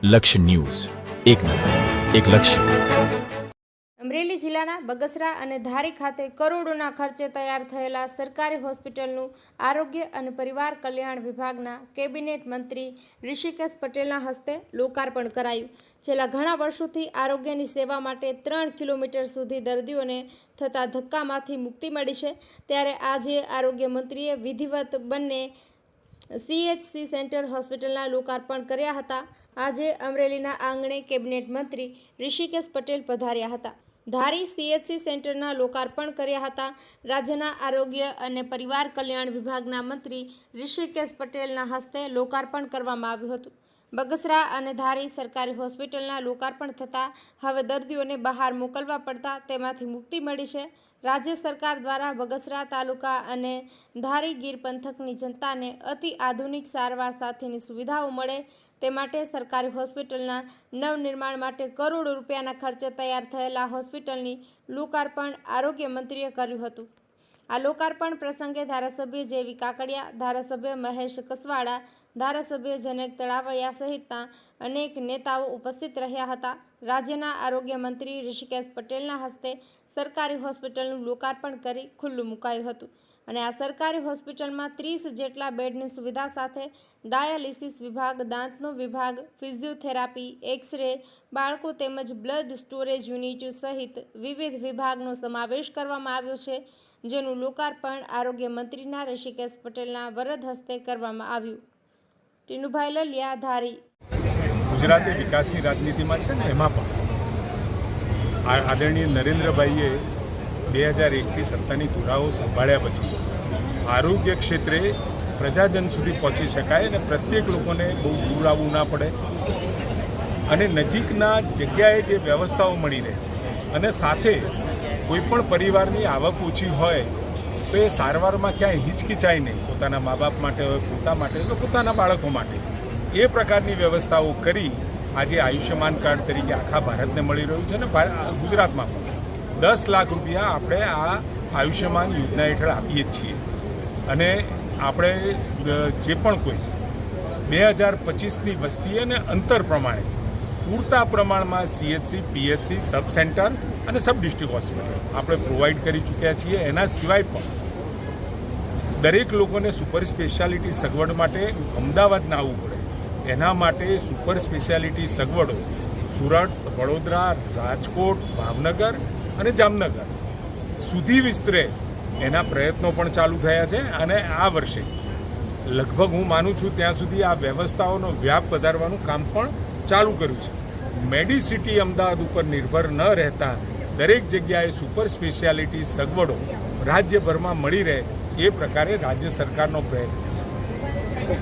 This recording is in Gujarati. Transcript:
લક્ષ્ય ન્યૂઝ, એક નજર, એક લક્ષ્ય. અમરેલી જિલ્લાના બગસરા અને ધારી ખાતે કરોડોના ખર્ચે તૈયાર થયેલા સરકારી હોસ્પિટલનું આરોગ્ય અને પરિવાર કલ્યાણ વિભાગના કેબિનેટ મંત્રી ઋષિકેશ પટેલના હસ્તે લોકાર્પણ કરાયું. છેલ્લા ઘણા વર્ષોથી આરોગ્યની સેવા માટે 3 કિલોમીટર સુધી દર્દીઓને થતા ધક્કામાંથી મુક્તિ મળી છે, ત્યારે આજે આરોગ્ય મંત્રીએ વિધિવત બંને CHC સેન્ટર હોસ્પિટલના લોકાર્પણ કર્યા હતા. આજે અમરેલીના આંગણે કેબિનેટ મંત્રી ઋષિકેશ પટેલ પધાર્યા હતા. ધારી CHC સેન્ટરના લોકાર્પણ કર્યા હતા. રાજ્યના આરોગ્ય અને પરિવાર કલ્યાણ વિભાગના મંત્રી ઋષિકેશ પટેલના હસ્તે લોકાર્પણ કરવામાં આવ્યું હતું. બગસરા અને ધારી સરકારી હોસ્પિટલના લોકાર્પણ થતાં હવે દર્દીઓને બહાર મોકલવા પડતા તેમાંથી મુક્તિ મળી છે. રાજ્ય સરકાર દ્વારા બગસરા તાલુકા અને ધારી ગીર પંથકની જનતાને અતિ આધુનિક સારવાર સાથેની સુવિધાઓ મળે તે માટે સરકારી હોસ્પિટલના નવનિર્માણ માટે કરોડો રૂપિયાના ખર્ચે તૈયાર થયેલા હોસ્પિટલની લોકાર્પણ આરોગ્ય મંત્રીએ કર્યું હતું. આ લોકાર્પણ પ્રસંગે ધારાસભ્ય જેવી કાકડિયા, ધારાસભ્ય મહેશ કસવાડા, ધારાસભ્ય જનક તળાવૈયા સહિતના અનેક નેતાઓ ઉપસ્થિત રહ્યા હતા. રાજ્યના આરોગ્ય મંત્રી ઋષિકેશ પટેલના હસ્તે સરકારી હોસ્પિટલનું લોકાર્પણ કરી ખુલ્લું મુકાયું હતું અને આ સરકારી હોસ્પિટલમાં 30 જેટલા બેડની સુવિધા સાથે ડાયાલિસિસ વિભાગ, દાંતનો વિભાગ, ફિઝિયોથેરાપી, એક્સ-રે, બાળકો તેમજ બ્લડ સ્ટોરેજ યુનિટ સહિત વિવિધ વિભાગનો સમાવેશ કરવામાં આવ્યો છે, જેનું લોકાર્પણ આરોગ્ય મંત્રીના ઋષિકેશ પટેલના વરદ હસ્તે કરવામાં આવ્યું. ટીનુભાઈ લલિયા, ધારી. ગુજરાતે વિકાસની રાજનીતિમાં છે ને, એમાં પણ આદરણીય નરેન્દ્રભાઈએ 2001થી સત્તાની ધુરાઓ સંભાળ્યા પછી આરોગ્ય ક્ષેત્રે પ્રજાજન સુધી પહોંચી શકાય અને પ્રત્યેક લોકોને બહુ દૂર આવવું ના પડે અને નજીકના જગ્યાએ જે વ્યવસ્થાઓ મળી રહે અને સાથે કોઈપણ પરિવારની આવક ઓછી હોય તો એ સારવારમાં ક્યાંય હિચકિચાય નહીં, પોતાના મા બાપ માટે હોય, પોતા માટે હોય, પોતાના બાળકો માટે. એ પ્રકારની વ્યવસ્થાઓ કરી આજે આયુષ્યમાન કાર્ડ તરીકે આખા ભારતને મળી રહ્યું છે ને ગુજરાતમાં પણ 10 લાખ રૂપિયા આપણે આ આયુષ્યમાન યોજના હેઠળ આપીએ જ છીએ. અને આપણે જે પણ કોઈ 2025ની વસ્તી અને અંતર પ્રમાણે પૂરતા પ્રમાણમાં CHC, PHC, સબ સેન્ટર અને સબ ડિસ્ટ્રિક્ટ હોસ્પિટલ આપણે પ્રોવાઈડ કરી ચૂક્યા છીએ. એના સિવાય પણ દરેક લોકોને સુપર સ્પેશિયાલિટી સગવડ માટે અમદાવાદ ના આવવું પડે, એના માટે સુપર સ્પેશિયાલિટી સગવડો સુરત, વડોદરા, રાજકોટ, ભાવનગર અને જામનગર સુધી વિસ્તરે એના પ્રયત્નો પણ ચાલુ થયા છે. અને આ વર્ષે લગભગ હું માનું છું ત્યાં સુધી આ વ્યવસ્થાઓનો વ્યાપ વધારવાનું કામ પણ ચાલુ કર્યું છે. મેડિસિટી અમદાવાદ ઉપર નિર્ભર ન રહેતા દરેક જગ્યાએ સુપર સ્પેશિયાલિટી સગવડો રાજ્યભરમાં મળી રહે એ પ્રકારે રાજ્ય સરકારનો પ્રયત્ન છે.